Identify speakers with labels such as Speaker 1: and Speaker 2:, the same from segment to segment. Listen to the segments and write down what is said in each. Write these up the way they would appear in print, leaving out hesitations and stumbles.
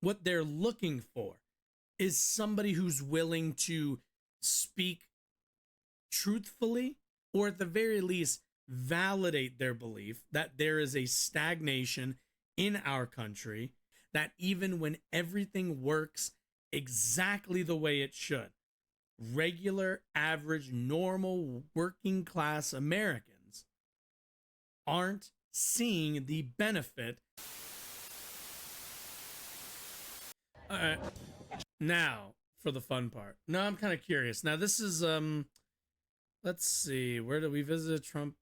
Speaker 1: What they're looking for is somebody who's willing to speak truthfully, or at the very least validate their belief that there is a stagnation in our country, that even when everything works exactly the way it should, regular, average, normal, working class Americans aren't seeing the benefit. All right. Now for the fun part. Now I'm kind of curious. Now this is let's see, where did we visit a Trump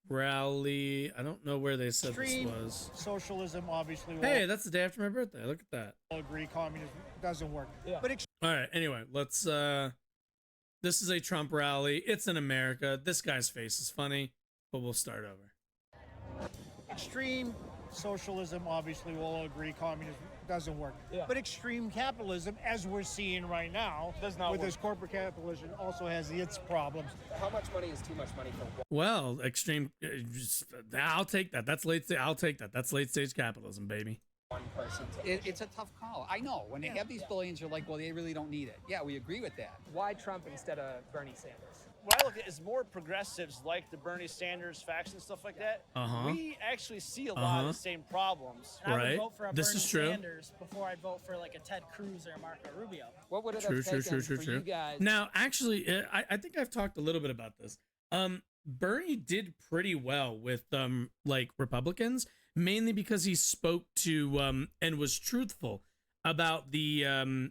Speaker 1: rally? I don't know where they said
Speaker 2: Extreme
Speaker 1: this was.
Speaker 2: Socialism, obviously.
Speaker 1: Hey, that's the day after my birthday. Look at that.
Speaker 2: All agree communism doesn't work.
Speaker 3: Yeah.
Speaker 2: But
Speaker 1: All right, anyway, let's this is a Trump rally. It's in America. This guy's face is funny, but we'll start over.
Speaker 2: extreme socialism, obviously, we'll all agree communism doesn't work.
Speaker 3: Yeah.
Speaker 2: But extreme capitalism, as we're seeing right now,
Speaker 3: Does not
Speaker 2: with
Speaker 3: work.
Speaker 2: this corporate capitalism, also has its problems.
Speaker 4: How much money is too much money for one?
Speaker 1: Well, extreme. I'll take that. That's late. I'll take that. That's late stage capitalism, baby.
Speaker 4: One person
Speaker 5: It's a tough call. I know. When they have these billions, you're like, well, they really don't need it. Yeah, we agree with that.
Speaker 3: Why Trump instead of Bernie Sanders?
Speaker 6: What I look at is more progressives like the Bernie Sanders faction, stuff like that.
Speaker 1: Uh-huh.
Speaker 6: We actually see a lot of the same problems.
Speaker 7: And I
Speaker 1: Right.
Speaker 7: would vote for a
Speaker 1: This
Speaker 7: Bernie
Speaker 1: is true.
Speaker 7: Sanders before I'd vote for like a Ted Cruz or a Marco Rubio.
Speaker 4: What would it
Speaker 1: True,
Speaker 4: have
Speaker 1: true,
Speaker 4: taken
Speaker 1: true,
Speaker 4: for
Speaker 1: true.
Speaker 4: you guys?
Speaker 1: Now, actually, I think I've talked a little bit about this. Bernie did pretty well with like Republicans, mainly because he spoke to and was truthful about the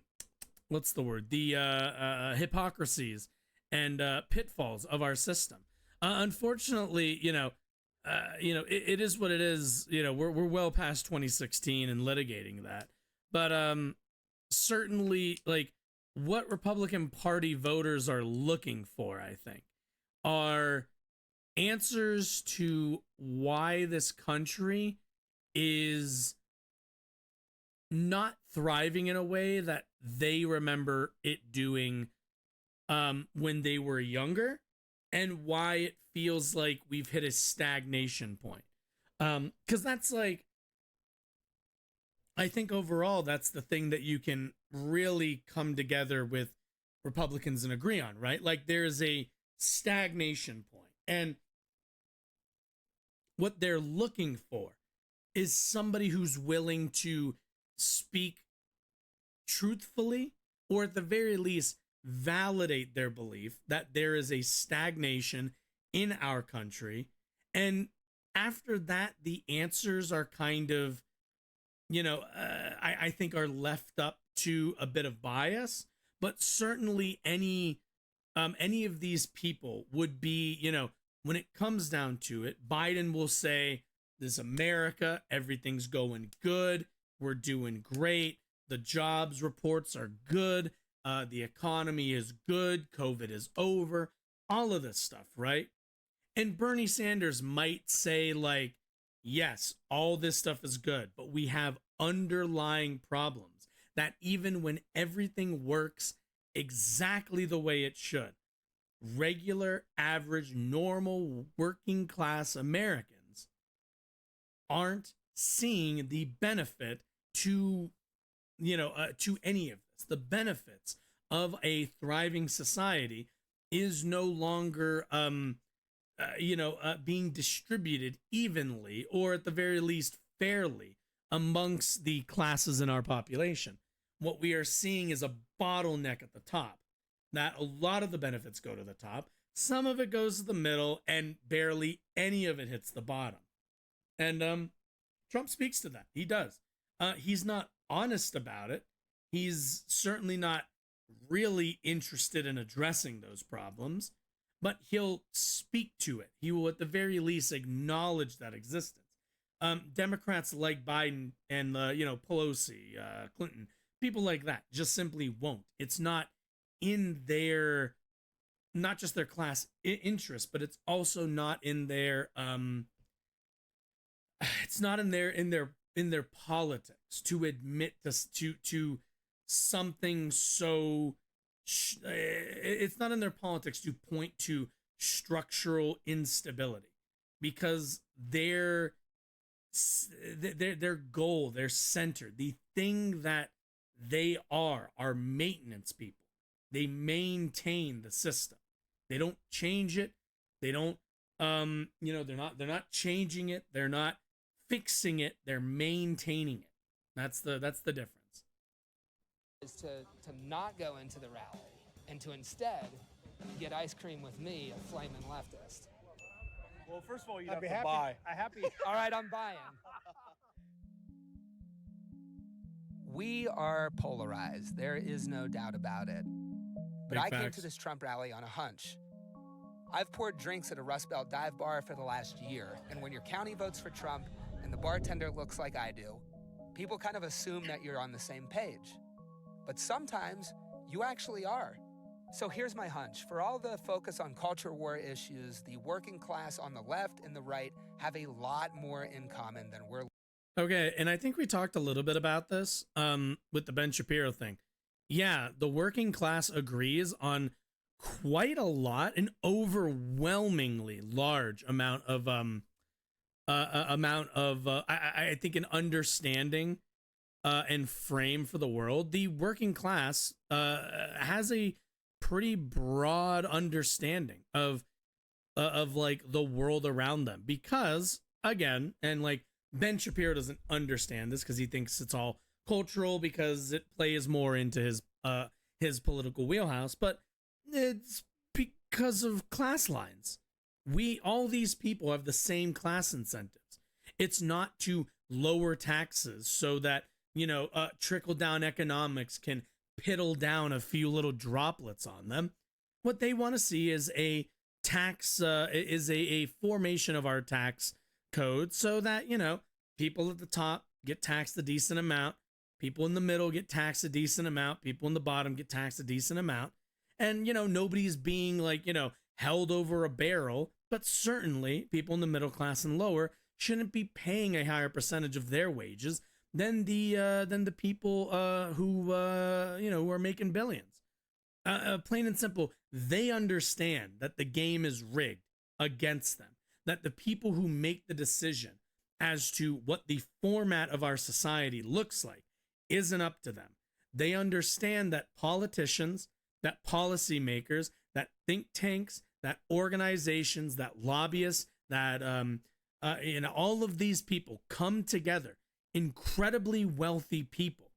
Speaker 1: what's the word, the hypocrisies and pitfalls of our system. Unfortunately, it is what it is. We're well past 2016 and litigating that, but certainly, like, what Republican Party voters are looking for, I think, are answers to why this country is not thriving in a way that they remember it doing when they were younger, and why it feels like we've hit a stagnation point. Because that's like, I think overall, that's the thing that you can really come together with Republicans and agree on, right? Like, there's a stagnation point, and what they're looking for is somebody who's willing to speak truthfully, or at the very least validate their belief that there is a stagnation in our country. And after that, the answers are kind of, I think are left up to a bit of bias. But certainly any of these people would be, when it comes down to it, Biden will say, this is America, everything's going good, we're doing great, the jobs reports are good, the economy is good, COVID is over, all of this stuff, right? And Bernie Sanders might say, like, yes, all this stuff is good, but we have underlying problems that even when everything works exactly the way it should, regular, average, normal, working class Americans aren't seeing the benefit to any of this. The benefits of a thriving society is no longer being distributed evenly, or at the very least fairly, amongst the classes in our population. What we are seeing is a bottleneck at the top, that a lot of the benefits go to the top, some of it goes to the middle, and barely any of it hits the bottom. And Trump speaks to that. He does. He's not honest about it. He's certainly not really interested in addressing those problems, but he'll speak to it. He will at the very least acknowledge that existence. Democrats like Biden and Pelosi, Clinton, people like that just simply won't. It's not in their, not just their class interest, but it's also not in their it's not in their politics to admit to something so it's not in their politics to point to structural instability, because their goal, their center, the thing that they are maintenance people. They maintain the system. They don't change it. They don't they're not changing it. They're not fixing it. They're maintaining it. That's the difference.
Speaker 3: Is to not go into the rally and to instead get ice cream with me, a flaming leftist.
Speaker 6: Well, first of all, you'd
Speaker 2: I'd
Speaker 6: have
Speaker 2: be
Speaker 6: to
Speaker 2: happy.
Speaker 6: buy.
Speaker 3: All right, I'm buying. We are polarized. There is no doubt about it. But
Speaker 1: Big
Speaker 3: I came
Speaker 1: facts.
Speaker 3: to this Trump rally on a hunch. I've poured drinks at a Rust Belt dive bar for the last year, and when your county votes for Trump and the bartender looks like I do, people kind of assume that you're on the same page. But sometimes you actually are. So here's my hunch. For all the focus on culture war issues, the working class on the left and the right have a lot more in common than we're.
Speaker 1: Okay, and I think we talked a little bit about this with the Ben Shapiro thing. Yeah, the working class agrees on quite a lot, an overwhelmingly large amount of I think an understanding and frame for the world. The working class has a pretty broad understanding of like the world around them, because again, and like Ben Shapiro doesn't understand this because he thinks it's all cultural because it plays more into his political wheelhouse, but it's because of class lines. All these people have the same class incentives. It's not to lower taxes so that, trickle down economics can piddle down a few little droplets on them. What they want to see is a tax, is a formation of our tax code so that, people at the top get taxed a decent amount, people in the middle get taxed a decent amount, people in the bottom get taxed a decent amount. And, nobody's being like, held over a barrel, but certainly people in the middle class and lower shouldn't be paying a higher percentage of their wages than the people who are making billions. Plain and simple, they understand that the game is rigged against them, that the people who make the decision as to what the format of our society looks like isn't up to them. They understand that politicians, that policymakers, that think tanks, that organizations, that lobbyists, that all of these people come together, incredibly wealthy people.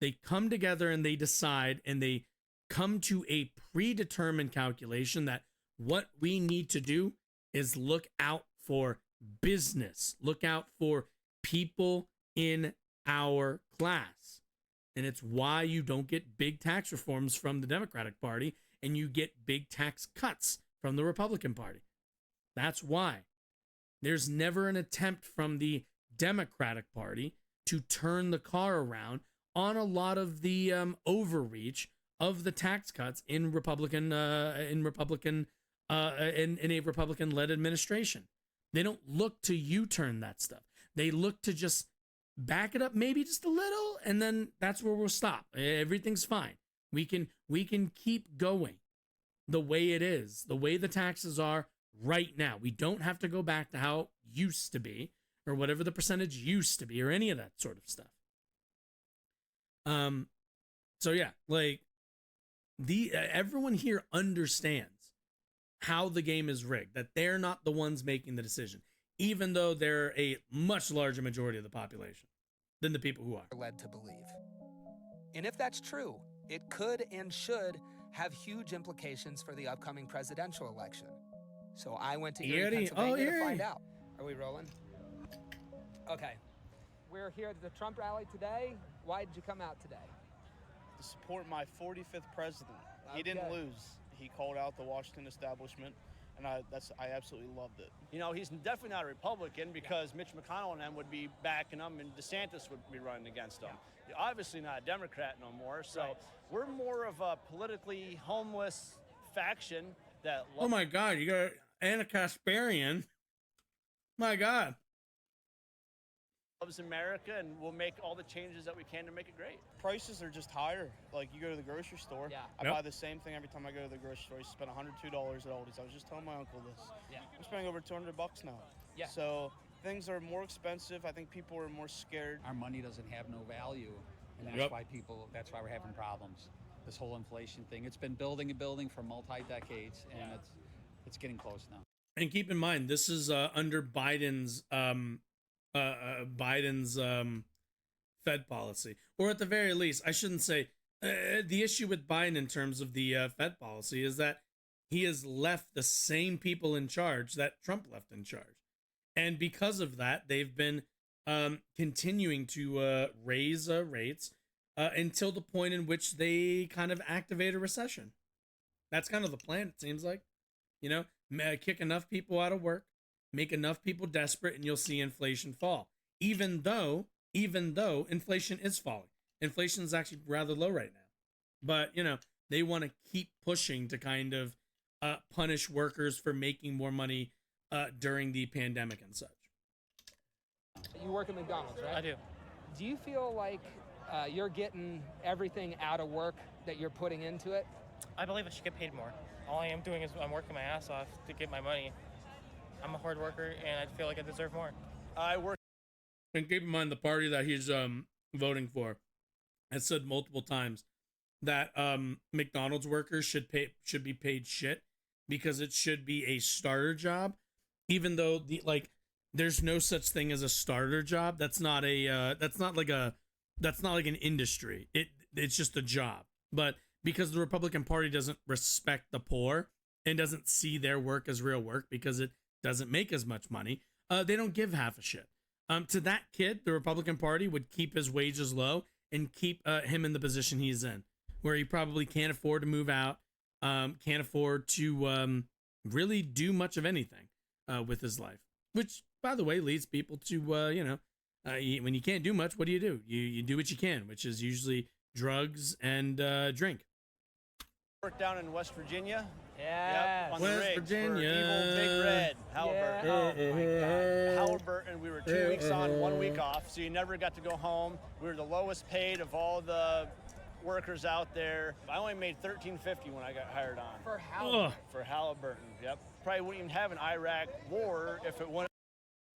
Speaker 1: They come together and they decide and they come to a predetermined calculation that what we need to do is look out for business, look out for people in our class. And it's why you don't get big tax reforms from the Democratic Party and you get big tax cuts from the Republican Party. That's why. There's never an attempt from the Democratic Party to turn the car around on a lot of the overreach of the tax cuts in a Republican-led administration. They don't look to U-turn that stuff. They look to just back it up maybe just a little, and then that's where we'll stop. Everything's fine. We can keep going the way it is, the way the taxes are right now. We don't have to go back to how it used to be or whatever the percentage used to be or any of that sort of stuff. So yeah, like everyone here understands how the game is rigged, that they're not the ones making the decision, even though they're a much larger majority of the population than the people who are
Speaker 3: led to believe. And if that's true, it could and should have huge implications for the upcoming presidential election. So I went to Erie, Pennsylvania to find out. Are we rolling? Okay. We're here at the Trump rally today. Why did you come out today?
Speaker 6: To support my 45th president. He didn't lose. He called out the Washington establishment, and I absolutely loved it.
Speaker 2: He's definitely not a Republican because Mitch McConnell and them would be backing him and DeSantis would be running against him. You're obviously not a Democrat no more, so we're more of a politically homeless faction that...
Speaker 1: Oh my God, you got Anna Kasparian. My God.
Speaker 2: Loves America, and we'll make all the changes that we can to make it great.
Speaker 6: Prices are just higher. Like, you go to the grocery store, I buy the same thing every time I go to the grocery store. I spend $102 at Aldi's. I was just telling my uncle this.
Speaker 3: Yeah.
Speaker 6: I'm spending over $200 now.
Speaker 3: Yeah.
Speaker 6: So things are more expensive. I think people are more scared.
Speaker 5: Our money doesn't have no value, and that's
Speaker 1: Yep.
Speaker 5: that's why we're having problems. This whole inflation thing, it's been building and building for multi-decades, and it's getting close now.
Speaker 1: And keep in mind, this is under Biden's Fed policy, or at the very least, I shouldn't say the issue with Biden in terms of the Fed policy is that he has left the same people in charge that Trump left in charge, and because of that, they've been continuing to raise rates until the point in which they kind of activate a recession. That's kind of the plan, it seems like. You know, kick enough people out of work, make enough people desperate, and you'll see inflation fall. Even though inflation is falling. Inflation is actually rather low right now. But, you know, they want to keep pushing to kind of punish workers for making more money during the pandemic and such.
Speaker 3: You work at McDonald's, right?
Speaker 8: I do.
Speaker 3: Do you feel like you're getting everything out of work that you're putting into it?
Speaker 8: I believe I should get paid more. All I am doing is I'm working my ass off to get my money. I'm a hard worker, and I feel like I deserve more.
Speaker 2: I work.
Speaker 1: And keep in mind, the party that he's voting for has said multiple times that McDonald's workers should be paid shit because it should be a starter job, even though there's no such thing as a starter job. That's not like an industry. It's just a job. But because the Republican Party doesn't respect the poor and doesn't see their work as real work because it doesn't make as much money, they don't give half a shit. To that kid, the Republican Party would keep his wages low and keep him in the position he's in, where he probably can't afford to move out, can't afford to really do much of anything with his life. Which, by the way, leads people to, when you can't do much, what do? You do what you can, which is usually drugs and drink.
Speaker 2: Work down in West Virginia.
Speaker 7: Yeah.
Speaker 2: Yep, on the
Speaker 1: West
Speaker 2: rigs for
Speaker 1: Virginia.
Speaker 2: Evil Big Red, Halliburton.
Speaker 7: Yeah. Oh my God.
Speaker 2: Halliburton, we were 2 weeks on, 1 week off, so you never got to go home. We were the lowest paid of all the workers out there. I only made $13.50 when I got hired on.
Speaker 3: For how?
Speaker 2: For Halliburton, yep. Probably wouldn't even have an Iraq war if it wouldn't.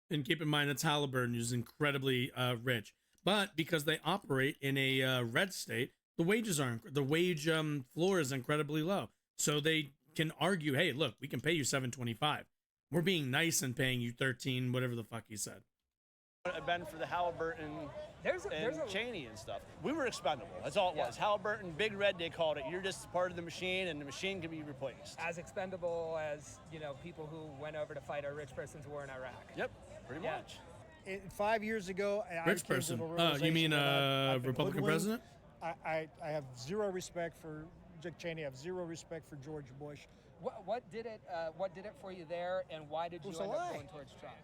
Speaker 1: And keep in mind, it's Halliburton, who's incredibly rich. But because they operate in a red state, the wage floor is incredibly low. So they can argue, hey, look, we can pay you $7.25. We're being nice and paying you 13, whatever the fuck he said.
Speaker 2: Have been for the Halliburton and Cheney and stuff. We were expendable. That's all it was. Halliburton, Big Red, they called it. You're just part of the machine, and the machine can be replaced.
Speaker 3: As expendable as, people who went over to fight a rich person's war in Iraq.
Speaker 2: Yep, pretty much.
Speaker 9: 5 years ago, I
Speaker 1: Rich
Speaker 9: came
Speaker 1: person.
Speaker 9: to the realization
Speaker 1: You mean
Speaker 9: that I've been
Speaker 1: Republican
Speaker 9: hoodwinked.
Speaker 1: president?
Speaker 9: I have zero respect for Dick Cheney. I have zero respect for George Bush.
Speaker 3: What did it for you there, and why did you
Speaker 9: It was
Speaker 3: end
Speaker 9: a
Speaker 3: up
Speaker 9: lie.
Speaker 3: going towards Trump?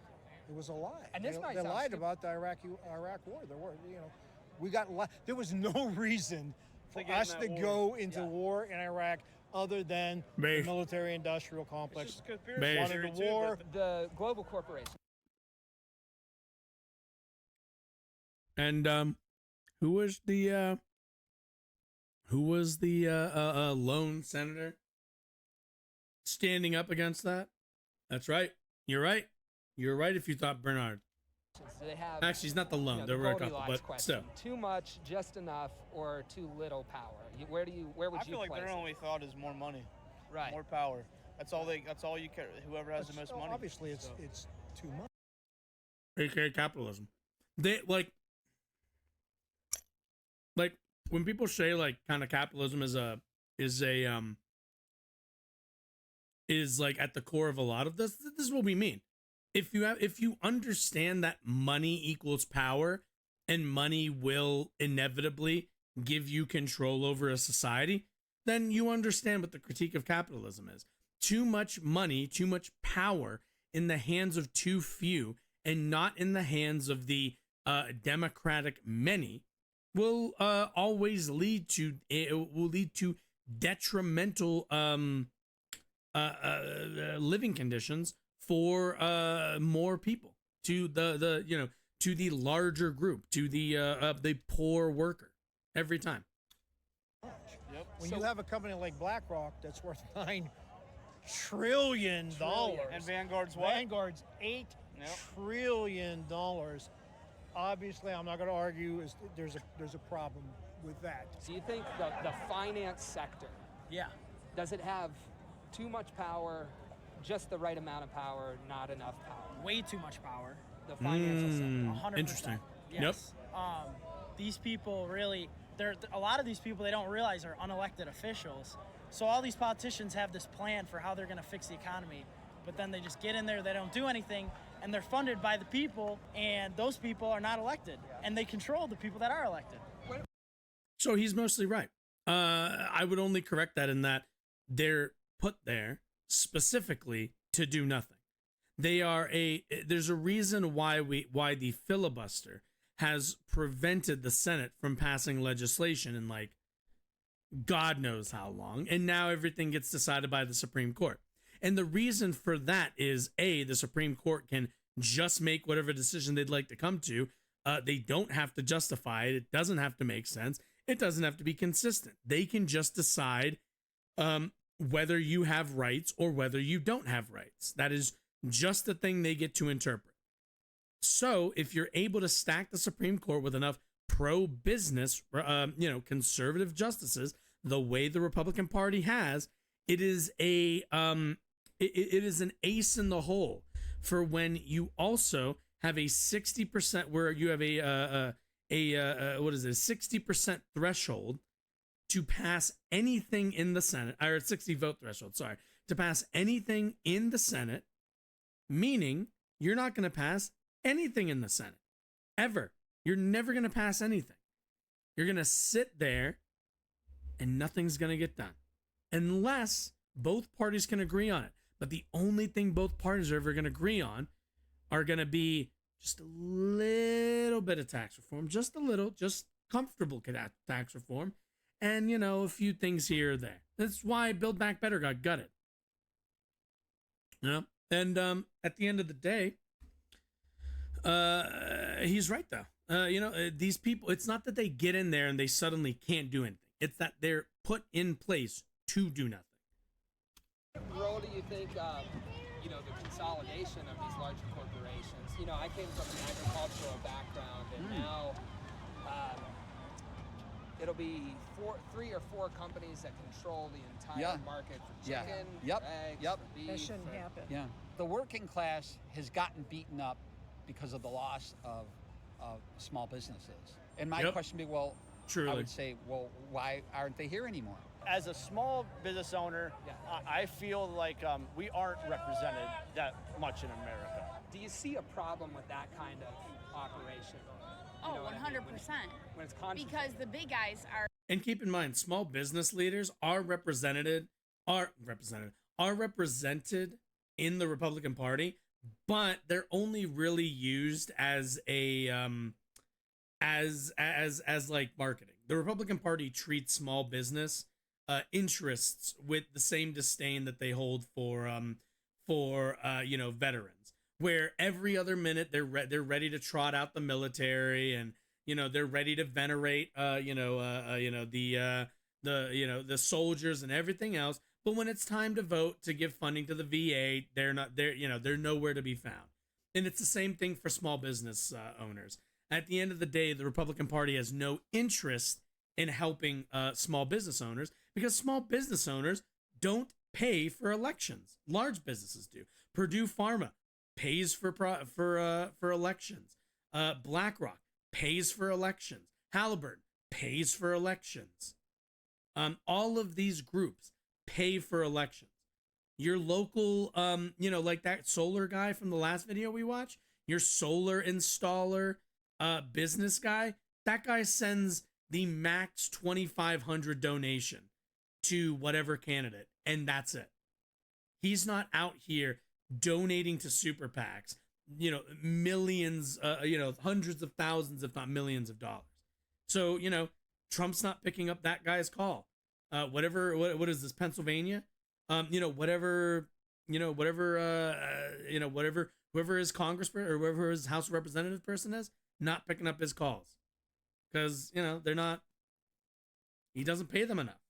Speaker 9: It was a lie.
Speaker 3: And this might
Speaker 9: they
Speaker 3: sound
Speaker 9: lied
Speaker 3: stupid.
Speaker 9: about the Iraq war. There were, we got there was no reason for
Speaker 2: To get in
Speaker 9: us
Speaker 2: that
Speaker 9: to
Speaker 2: war.
Speaker 9: go into war in Iraq other than the
Speaker 1: Based.
Speaker 9: military-industrial complex.
Speaker 2: It's just a
Speaker 1: Based.
Speaker 9: Wanted the war.
Speaker 3: The global corporation.
Speaker 1: And who was the lone senator standing up against that? That's right. You're right. You're right if you thought Bernard.
Speaker 3: Do they have,
Speaker 1: Actually, he's not the lone. There were a couple,
Speaker 3: Goldilocks
Speaker 1: but
Speaker 3: question.
Speaker 1: still.
Speaker 3: Too much, just enough, or too little power? Where would
Speaker 6: I
Speaker 3: you
Speaker 6: feel like
Speaker 3: place
Speaker 6: their
Speaker 3: it?
Speaker 6: only thought is more money,
Speaker 3: Right.
Speaker 6: more power. That's all you care. Whoever has the most money.
Speaker 9: Obviously, it's too much.
Speaker 1: AKA capitalism. They like when people say kind of capitalism is like at the core of a lot of this is what we mean. If you understand that money equals power and money will inevitably give you control over a society, then you understand what the critique of capitalism is. Too much money, too much power in the hands of too few and not in the hands of the democratic many will always lead to detrimental living conditions for more people, to to the larger group, to the poor worker every time.
Speaker 6: Yep.
Speaker 9: When you have a company like BlackRock that's worth $9 trillion,
Speaker 6: And Vanguard's what?
Speaker 9: Vanguard's $8 trillion dollars. Obviously, I'm not going to argue there's a problem with that.
Speaker 3: So you think the finance sector,
Speaker 7: Yeah.
Speaker 3: does it have too much power, just the right amount of power, not enough power?
Speaker 7: Way too much power.
Speaker 3: The financial sector.
Speaker 7: 100%.
Speaker 1: Interesting.
Speaker 7: Yes. These people really, a lot of these people they don't realize are unelected officials. So all these politicians have this plan for how they're going to fix the economy, but then they just get in there, they don't do anything, and they're funded by the people, and those people are not elected, and they control the people that are elected.
Speaker 1: So he's mostly right. I would only correct that in that they're put there specifically to do nothing. There's a reason why the filibuster has prevented the Senate from passing legislation in like God knows how long, and now everything gets decided by the Supreme Court. And the reason for that is the Supreme Court can just make whatever decision they'd like to come to. They don't have to justify it. It doesn't have to make sense. It doesn't have to be consistent. They can just decide whether you have rights or whether you don't have rights. That is just the thing they get to interpret. So if you're able to stack the Supreme Court with enough pro-business, conservative justices, the way the Republican Party has, it is an ace in the hole for when you also have a 60% where you have a 60% threshold to pass anything in the Senate, or a 60 vote threshold, sorry, to pass anything in the Senate, meaning you're not going to pass anything in the Senate ever. You're never going to pass anything. You're going to sit there and nothing's going to get done unless both parties can agree on it. But the only thing both parties are ever going to agree on are going to be just a little bit of tax reform, just a little, just comfortable tax reform, and, a few things here or there. That's why Build Back Better got gutted. And at the end of the day, he's right, though. These people, it's not that they get in there and they suddenly can't do anything. It's that they're put in place to do nothing.
Speaker 3: What role do you think, the consolidation of these larger corporations? I came from an agricultural background, and now it'll be 3 or 4 companies that control the entire market for chicken, for eggs, for beef.
Speaker 10: That shouldn't happen.
Speaker 5: Yeah. The working class has gotten beaten up because of the loss of small businesses. And my question would be, well,
Speaker 1: truly,
Speaker 5: I would say, well, why aren't they here anymore?
Speaker 2: As a small business owner, I feel like we aren't represented that much in America.
Speaker 3: Do you see a problem with that kind of operation?
Speaker 11: Oh, 100%.
Speaker 3: When it's concentrated.
Speaker 11: Because the big guys are.
Speaker 1: And keep in mind, small business leaders are represented in the Republican Party, but they're only really used as a as like marketing. The Republican Party treats small business interests with the same disdain that they hold for veterans, where every other minute they're ready to trot out the military, and they're ready to venerate the soldiers and everything else. But when it's time to vote to give funding to the VA, they're nowhere to be found. And it's the same thing for small business owners. At the end of the day, the Republican Party has no interest in helping small business owners, because small business owners don't pay for elections. Large businesses do. Purdue Pharma pays for elections. BlackRock pays for elections. Halliburton pays for elections. All of these groups pay for elections. Your local, like that solar guy from the last video we watched, your solar installer business guy, that guy sends the max 2,500 donation to whatever candidate, and that's it. He's not out here donating to super PACs, millions, hundreds of thousands, if not millions of dollars. So, Trump's not picking up that guy's call. What is this, Pennsylvania? Whoever his congressman or whoever his House of Representative person is, not picking up his calls. Because, he doesn't pay them enough.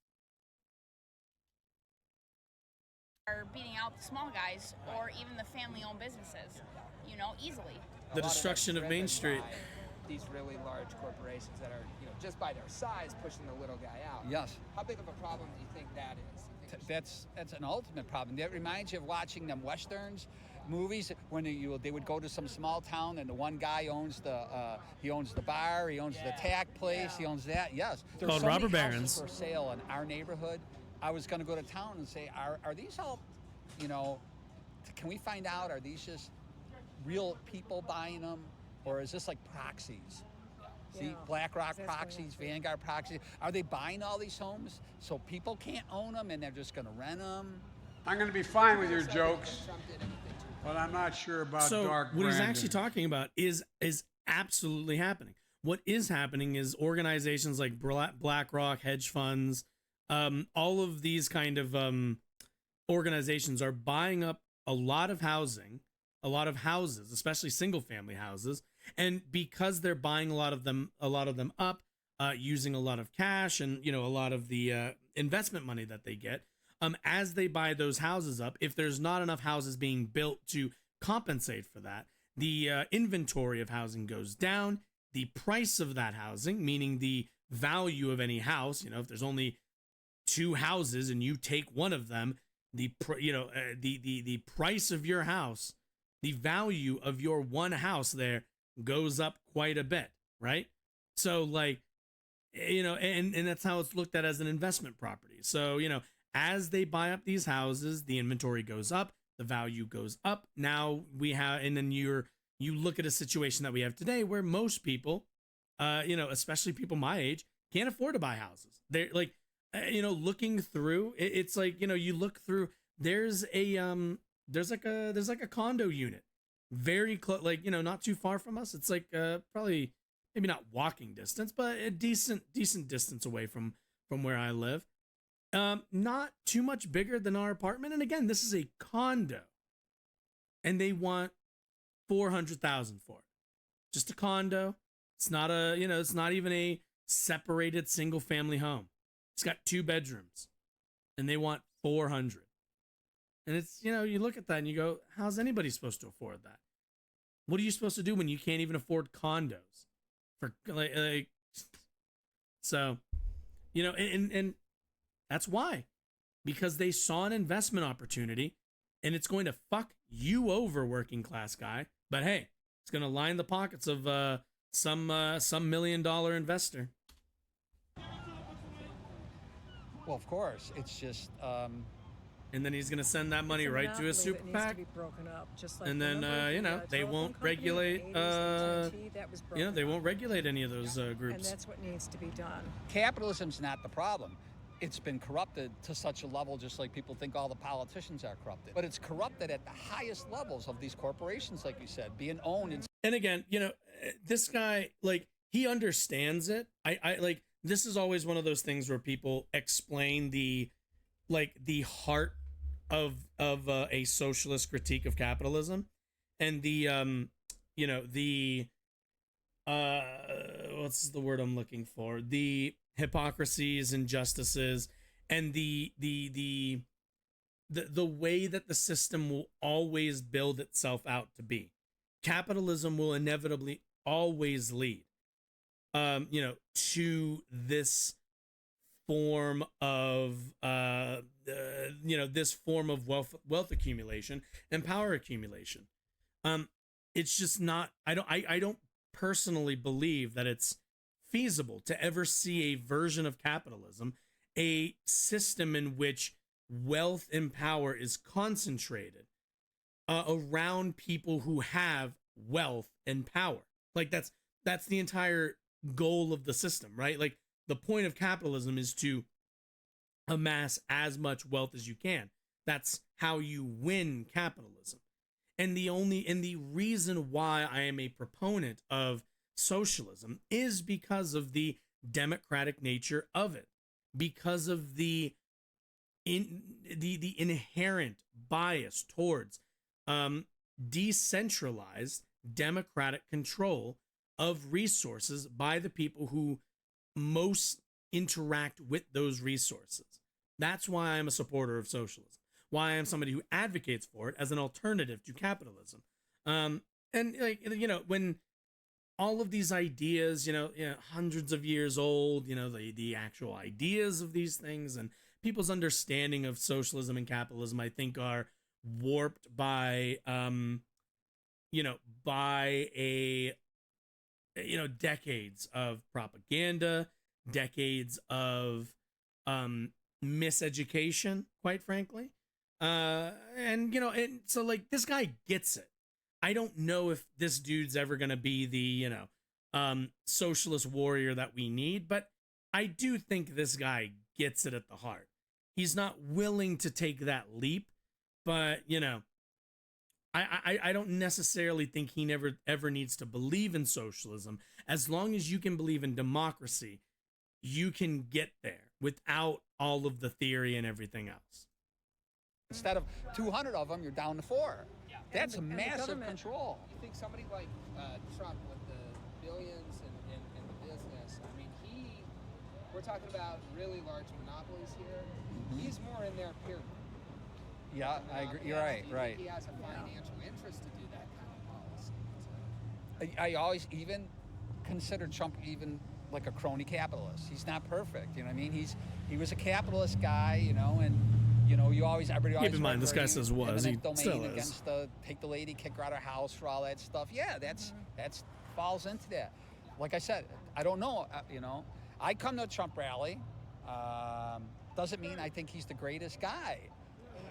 Speaker 11: are beating out the small guys or even the family-owned businesses, you know, easily.
Speaker 1: The destruction of Main Street.
Speaker 3: These really large corporations that are, you know, just by their size pushing the little guy out.
Speaker 5: Yes.
Speaker 3: How big of a problem do you think that is?
Speaker 5: That's an ultimate problem. That reminds you of watching them Westerns movies when they would go to some small town and the one guy owns the bar, he owns the tack place, he owns that. Yes. There's
Speaker 1: Called
Speaker 5: so
Speaker 1: robber
Speaker 5: many houses
Speaker 1: barons.
Speaker 5: for sale in our neighborhood. I was going to go to town and say, are these all, you know, can we find out, are these just real people buying them, or is this like proxies? See, BlackRock proxies, Vanguard proxies. Are they buying all these homes so people can't own them and they're just going to rent them?
Speaker 10: I'm going to be fine with your jokes, but I'm not sure about dark
Speaker 1: what he's
Speaker 10: Brandon.
Speaker 1: actually talking about is absolutely happening. What is happening is organizations like BlackRock, hedge funds, all of these kind of organizations are buying up a lot of houses, especially single family houses. And because they're buying a lot of them up, using a lot of cash and, you know, a lot of the investment money that they get, as they buy those houses up, if there's not enough houses being built to compensate for that, the inventory of housing goes down. The price of that housing, meaning the value of any house, you know, if there's only 2 houses and you take one of them, the price of your house, the value of your one house there goes up quite a bit, right? So like, you know, and that's how it's looked at as an investment property. So, you know, as they buy up these houses, the inventory goes up, the value goes up. Now we have, and then you look at a situation that we have today where most people, you know, especially people my age, can't afford to buy houses. They're like, you know, looking through, it's like, you know, you look through, there's like a condo unit very close, like, you know, not too far from us. It's like probably maybe not walking distance, but a decent distance away from where I live. Not too much bigger than our apartment. And again, this is a condo, and they want $400,000 for it. Just a condo. It's not a, you know, it's not even a separated single family home. It's got 2 bedrooms, and they want 400. And it's, you know, you look at that and you go, how's anybody supposed to afford that? What are you supposed to do when you can't even afford condos? For like so, you know, and that's why, because they saw an investment opportunity, and it's going to fuck you over, working class guy. But hey, it's going to line the pockets of some $1 million investor.
Speaker 5: Well, of course, it's just.
Speaker 1: And then he's going to send that money right to a super PAC. And then, you know, they won't regulate, you know, they won't regulate any of those groups.
Speaker 12: And that's what needs to be done.
Speaker 5: Capitalism's not the problem. It's been corrupted to such a level, just like people think all the politicians are corrupted. But it's corrupted at the highest levels of these corporations, like you said, being owned.
Speaker 1: And again, you know, this guy, like, he understands it. I like, this is always one of those things where people explain the heart of a socialist critique of capitalism, and the you know, the what's the word I'm looking for, the hypocrisies, injustices, and the way that the system will always build itself out to be. Capitalism will inevitably always lead you know, to this form of you know, this form of wealth accumulation and power accumulation. It's just not, I don't personally believe that it's feasible to ever see a version of capitalism, a system in which wealth and power is concentrated around people who have wealth and power. Like that's the entire goal of the system, right? Like, the point of capitalism is to amass as much wealth as you can. That's how you win capitalism. And the reason why I am a proponent of socialism is because of the democratic nature of it, because of the inherent bias towards decentralized democratic control of resources by the people who most interact with those resources. That's why I'm a supporter of socialism. why I'm somebody who advocates for it as an alternative to capitalism. And like, when all of these ideas, hundreds of years old, the actual ideas of these things and people's understanding of socialism and capitalism, I think, are warped by, decades of propaganda, decades of miseducation, quite frankly. And so like this guy gets it. I don't know if this dude's ever going to be the, socialist warrior that we need, but I do think this guy gets it at the heart. He's not willing to take that leap, but, I don't necessarily think he ever needs to believe in socialism. As long as you can believe in democracy, you can get there without all of the theory and everything else.
Speaker 5: Instead of 200 of them, you're down to 4.
Speaker 3: Yeah.
Speaker 5: That's
Speaker 3: And the
Speaker 5: massive
Speaker 3: government-
Speaker 5: control.
Speaker 3: You think somebody like Trump with the billions and the business, I mean, we're talking about really large monopolies here. He's more in their pyramid.
Speaker 5: Yeah, I agree. You're right,
Speaker 3: Do you
Speaker 5: right.
Speaker 3: think he has a financial interest to do that kind of policy?
Speaker 5: I always even consider Trump even like a crony capitalist. He's not perfect, you know what I mean? He was a capitalist guy, and you always everybody always
Speaker 1: Keep in mind, this guy says was, he
Speaker 5: domain
Speaker 1: still is.
Speaker 5: against take the lady, kick her out of her house for all that stuff. Yeah, that's falls into that. Like I said, I don't know, I come to a Trump rally. Doesn't mean I think he's the greatest guy.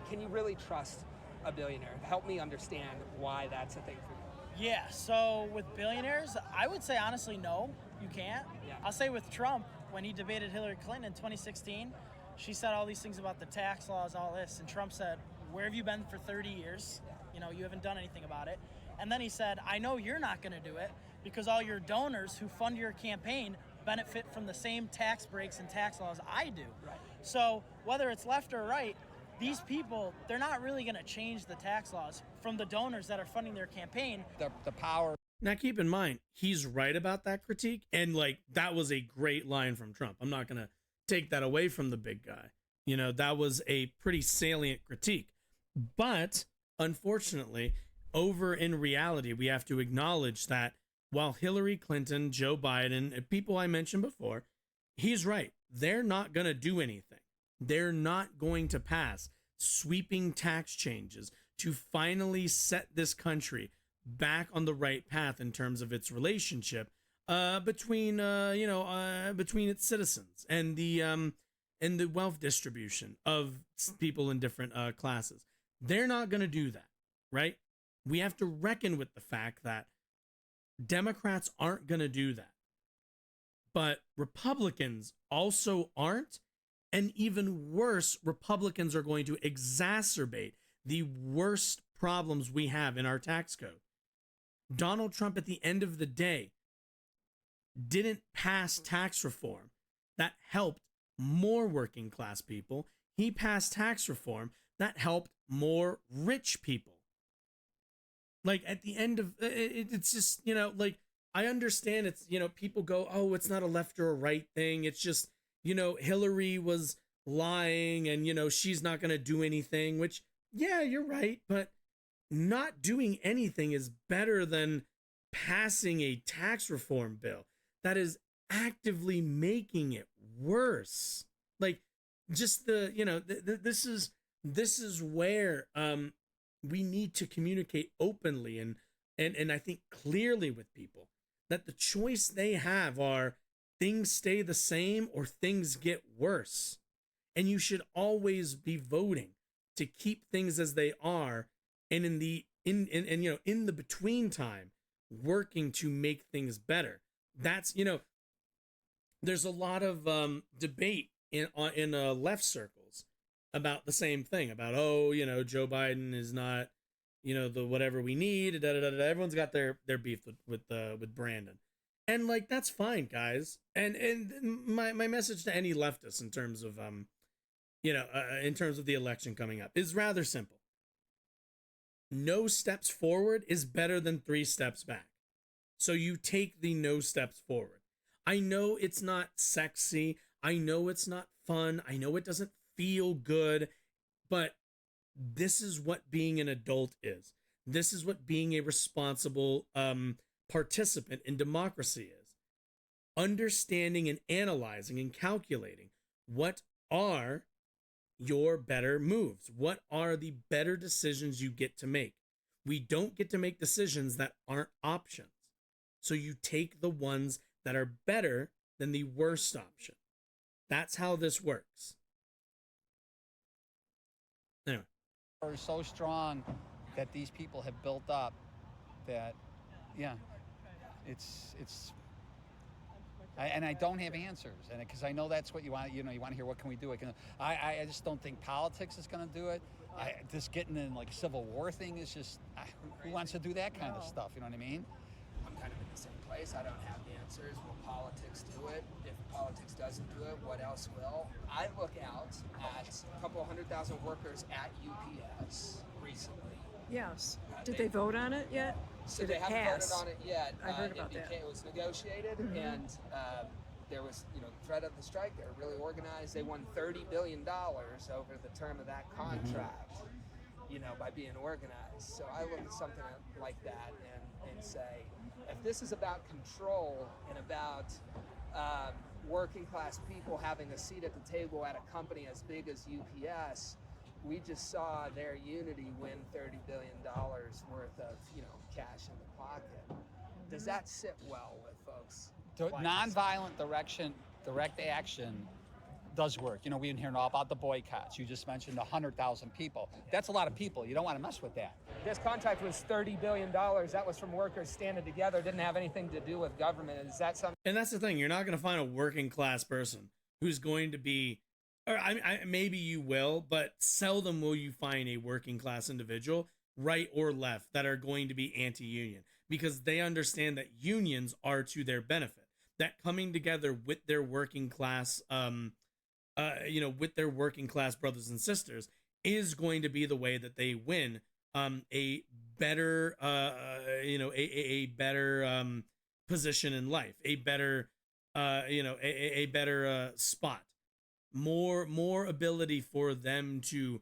Speaker 3: Can you really trust a billionaire? Help me understand why that's a thing for you.
Speaker 7: Yeah, so with billionaires, I would say honestly, no, you can't.
Speaker 3: Yeah.
Speaker 7: I'll say with Trump, when he debated Hillary Clinton in 2016, she said all these things about the tax laws, all this, and Trump said, where have you been for 30 years? You haven't done anything about it. And then he said, I know you're not gonna do it because all your donors who fund your campaign benefit from the same tax breaks and tax laws I do.
Speaker 3: Right.
Speaker 7: So whether it's left or right, these people, they're not really going to change the tax laws from the donors that are funding their campaign.
Speaker 5: The power.
Speaker 1: Now, keep in mind, he's right about that critique. And like, that was a great line from Trump. I'm not going to take that away from the big guy. That was a pretty salient critique. But unfortunately, over in reality, we have to acknowledge that while Hillary Clinton, Joe Biden, and people I mentioned before, he's right. They're not going to do anything. They're not going to pass sweeping tax changes to finally set this country back on the right path in terms of its relationship between its citizens and the wealth distribution of people in different classes. They're not going to do that, right? We have to reckon with the fact that Democrats aren't going to do that. But Republicans also aren't. And even worse, Republicans are going to exacerbate the worst problems we have in our tax code. Donald Trump, at the end of the day, didn't pass tax reform that helped more working class people. He passed tax reform that helped more rich people. Like, at the end of it's just, I understand it's, people go, oh, it's not a left or a right thing. It's just, Hillary was lying and, she's not going to do anything, which, yeah, you're right. But not doing anything is better than passing a tax reform bill that is actively making it worse. Like, just this is where we need to communicate openly and I think clearly with people that the choice they have are things stay the same or things get worse. And you should always be voting to keep things as they are, and in the between time, working to make things better. That's, there's a lot of debate in left circles about the same thing, about, Joe Biden is not, the whatever we need. Everyone's got their beef with Brandon. And like, that's fine, guys. And my message to any leftists in terms of in terms of the election coming up is rather simple. No steps forward is better than 3 steps back. So you take the no steps forward. I know it's not sexy. I know it's not fun. I know it doesn't feel good, but this is what being an adult is. This is what being a responsible participant in democracy is. Understanding and analyzing and calculating what are your better moves. What are the better decisions you get to make? We don't get to make decisions that aren't options. So you take the ones that are better than the worst option. That's how this works. Anyway.
Speaker 5: Are so strong that these people have built up that, yeah, and I don't have answers, and because I know that's what you want. You want to hear, what can we do? I just don't think politics is going to do it. Just getting in like a civil war thing is just, who wants to do that kind of stuff? You know what I mean?
Speaker 3: I'm kind of in the same place. I don't have the answers. Will politics do it? If politics doesn't do it, what else will? I look out at a couple 100,000 workers at UPS recently.
Speaker 12: Yes. Did they vote on it yet?
Speaker 3: So
Speaker 12: Did
Speaker 3: they
Speaker 12: it
Speaker 3: haven't
Speaker 12: pass?
Speaker 3: voted on it yet.
Speaker 12: I heard about that.
Speaker 3: It was negotiated, and there was, threat of the strike. They were really organized. They won $30 billion over the term of that contract, by being organized. So I look at something like that and say, if this is about control and about working class people having a seat at the table at a company as big as UPS, we just saw their unity win $30 billion worth of, cash in the pocket. Does that sit well with folks?
Speaker 5: Nonviolent direct action does work. We've been hearing all about the boycotts. You just mentioned 100,000 people. That's a lot of people. You don't want to mess with that.
Speaker 3: This contract was $30 billion. That was from workers standing together. Didn't have anything to do with government. Is that something?
Speaker 1: And that's the thing. You're not going to find a working class person who's going to be, or maybe you will, but seldom will you find a working class individual, right or left, that are going to be anti-union, because they understand that unions are to their benefit. That coming together with their working class, with their working class brothers and sisters is going to be the way that they win a better, a better position in life, a better, a better spot, more ability for them to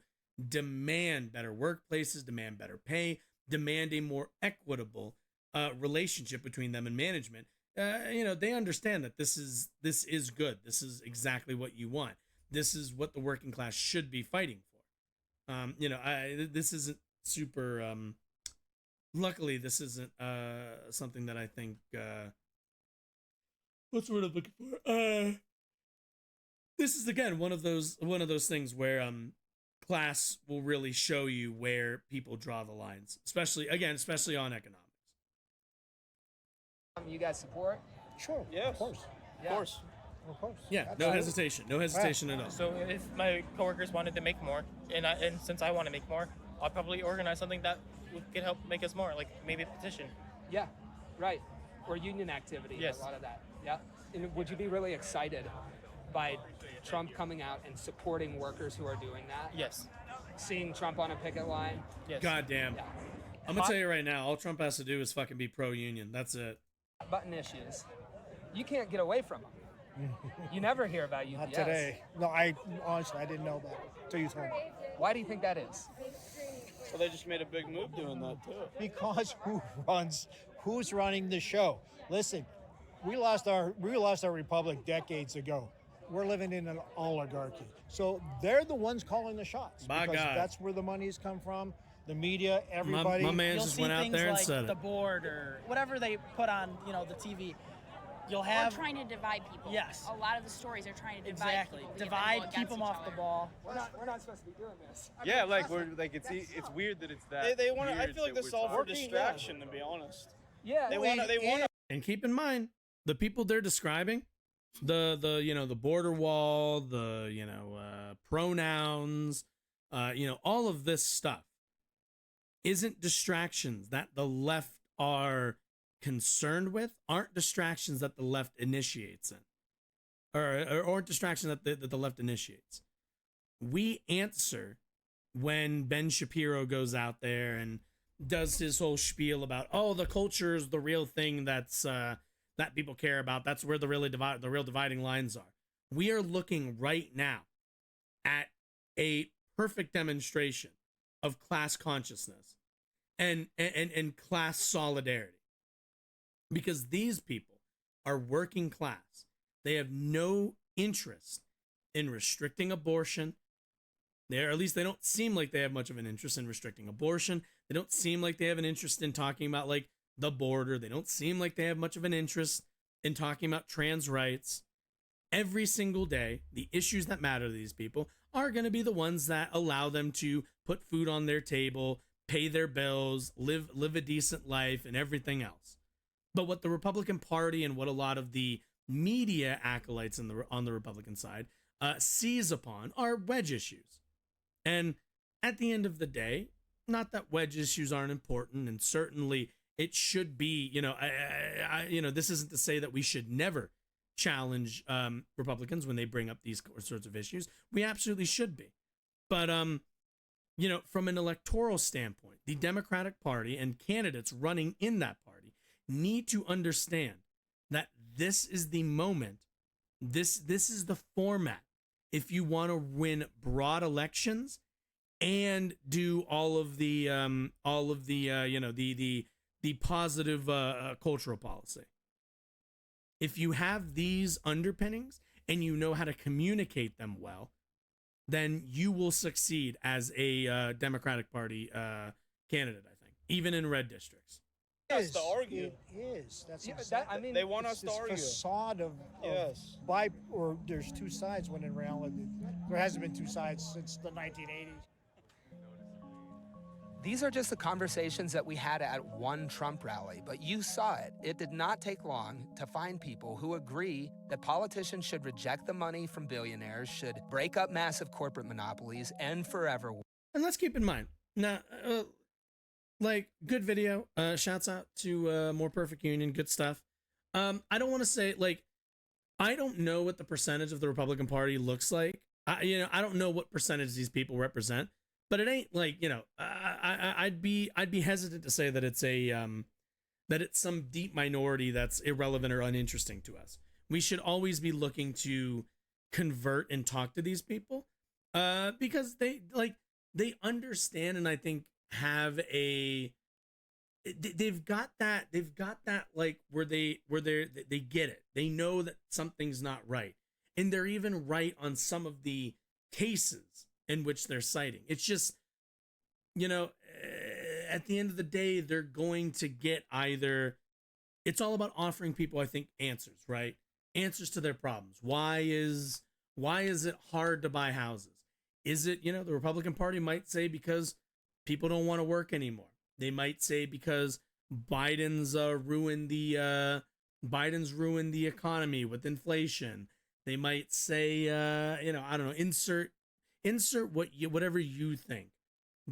Speaker 1: demand better workplaces, demand better pay, demand a more equitable relationship between them and management. They understand that this is good. This is exactly what you want. This is what the working class should be fighting for. This isn't super. Luckily, this isn't something that I think. What's the word I'm looking for? This is again one of those things where class will really show you where people draw the lines, especially on economics.
Speaker 3: You guys support?
Speaker 9: Sure.
Speaker 6: Yes.
Speaker 9: Of course.
Speaker 6: Of course.
Speaker 9: Of course.
Speaker 1: Yeah, no hesitation. No hesitation at all.
Speaker 8: So if my coworkers wanted to make more, and since I want to make more, I'll probably organize something that could help make us more, like maybe a petition.
Speaker 3: Yeah, right. Or union activity.
Speaker 8: Yes.
Speaker 3: A lot of that. Yeah. And would you be really excited by Trump coming out and supporting workers who are doing that?
Speaker 8: Yes.
Speaker 3: Seeing Trump on a picket line?
Speaker 8: Yes.
Speaker 1: Goddamn.
Speaker 3: Yeah.
Speaker 1: I'm gonna tell you right now, all Trump has to do is fucking be pro-union. That's it.
Speaker 3: Button issues. You can't get away from them. You never hear about UPS.
Speaker 9: Not today. No, honestly, I didn't know about it until you told me.
Speaker 3: Why do you think that is?
Speaker 6: Well, they just made a big move doing that too.
Speaker 9: Because who's running the show? Listen, we lost our republic decades ago. We're living in an oligarchy. So they're the ones calling the shots.
Speaker 1: By
Speaker 9: because
Speaker 1: God.
Speaker 9: that's where the money's come from. The media, everybody.
Speaker 1: My man
Speaker 7: You'll
Speaker 1: just
Speaker 7: see
Speaker 1: went out
Speaker 7: things
Speaker 1: there and
Speaker 7: like
Speaker 1: said
Speaker 7: the
Speaker 1: it.
Speaker 7: board or whatever they put on, the TV. You'll
Speaker 11: Or
Speaker 7: have
Speaker 11: trying to divide people.
Speaker 7: Yes.
Speaker 11: A lot of the stories are trying to divide
Speaker 7: exactly
Speaker 11: people. to get
Speaker 7: divide,
Speaker 11: go
Speaker 7: keep
Speaker 11: against
Speaker 7: them
Speaker 11: each
Speaker 7: off the
Speaker 11: other.
Speaker 7: ball.
Speaker 3: We're not supposed to be doing this.
Speaker 13: Yeah, like we're like it's weird that it's that.
Speaker 6: They want. I
Speaker 13: weird
Speaker 6: feel like
Speaker 13: that
Speaker 6: this is
Speaker 13: we're
Speaker 6: all for
Speaker 13: talking-
Speaker 6: distraction, to be honest.
Speaker 3: Yeah.
Speaker 6: They want to.
Speaker 1: And keep in mind, the people they're describing, the border wall, the pronouns, all of this stuff isn't distractions that the left are concerned with, aren't distractions that the left initiates in, or aren't distractions that the left initiates. We answer when Ben Shapiro goes out there and does his whole spiel about, the culture is the real thing that's that people care about. That's where the real dividing lines are. We are looking right now at a perfect demonstration of class consciousness and class solidarity, because these people are working class. They have no interest in restricting abortion. Or at least they don't seem like they have much of an interest in restricting abortion. They don't seem like they have an interest in talking about like the border. They don't seem like they have much of an interest in talking about trans rights. Every single day, the issues that matter to these people are going to be the ones that allow them to put food on their table, pay their bills, live a decent life, and everything else. But what the Republican Party and what a lot of the media acolytes on the Republican side seize upon are wedge issues. And at the end of the day, not that wedge issues aren't important, and certainly it should be, this isn't to say that we should never challenge Republicans when they bring up these sorts of issues. We absolutely should be. But, from an electoral standpoint, the Democratic Party and candidates running in that party need to understand that this is the moment. This is the format. If you want to win broad elections and do all of the positive cultural policy. If you have these underpinnings and you know how to communicate them well, then you will succeed as a Democratic Party candidate, I think, even in red districts.
Speaker 6: Us to argue.
Speaker 9: It is. That's
Speaker 4: Yeah,
Speaker 9: exactly.
Speaker 4: I mean,
Speaker 6: They want
Speaker 9: it's
Speaker 6: us to
Speaker 9: this
Speaker 6: argue.
Speaker 9: facade of
Speaker 6: Yes.
Speaker 9: or there's two sides, when in reality there hasn't been two sides since the 1980s.
Speaker 3: These are just the conversations that we had at one Trump rally, but you saw it. It did not take long to find people who agree that politicians should reject the money from billionaires, should break up massive corporate monopolies, and forever.
Speaker 1: And let's keep in mind, now, good video. Shouts out to More Perfect Union. Good stuff. I don't want to say, I don't know what the percentage of the Republican Party looks like. I don't know what percentage these people represent. But it ain't I'd be hesitant to say that it's that it's some deep minority that's irrelevant or uninteresting to us. We should always be looking to convert and talk to these people, because they understand, and I think they've got that where they get it. They know that something's not right, and they're even right on some of the cases in which they're citing. It's just, at the end of the day, they're going to get it's all about offering people, I think, answers, right? Answers to their problems. Why is it hard to buy houses? Is it, the Republican Party might say because people don't want to work anymore. They might say because Biden's ruined the economy with inflation. They might say, I don't know, insert whatever you think.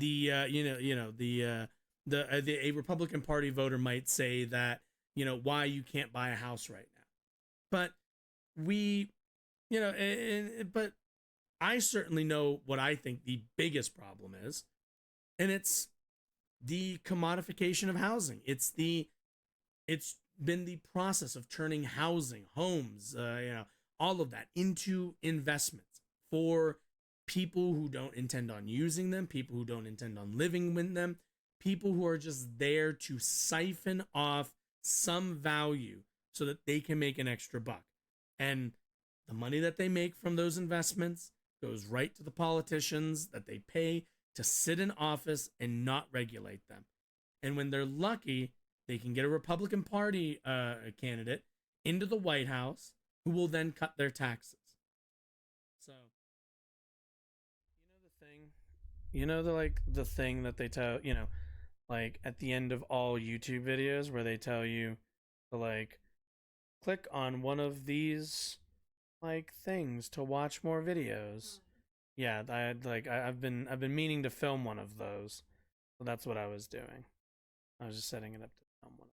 Speaker 1: A Republican Party voter might say that, why you can't buy a house right now. But but I certainly know what I think the biggest problem is, and it's the commodification of housing. It's been the process of turning housing, homes, all of that into investments for people who don't intend on using them, people who don't intend on living with them, people who are just there to siphon off some value so that they can make an extra buck. And the money that they make from those investments goes right to the politicians that they pay to sit in office and not regulate them. And when they're lucky, they can get a Republican Party candidate into the White House who will then cut their taxes. So, the thing that they tell, at the end of all YouTube videos where they tell you to click on one of these things to watch more videos. Yeah, I've been meaning to film one of those. So that's what I was doing. I was just setting it up to film one.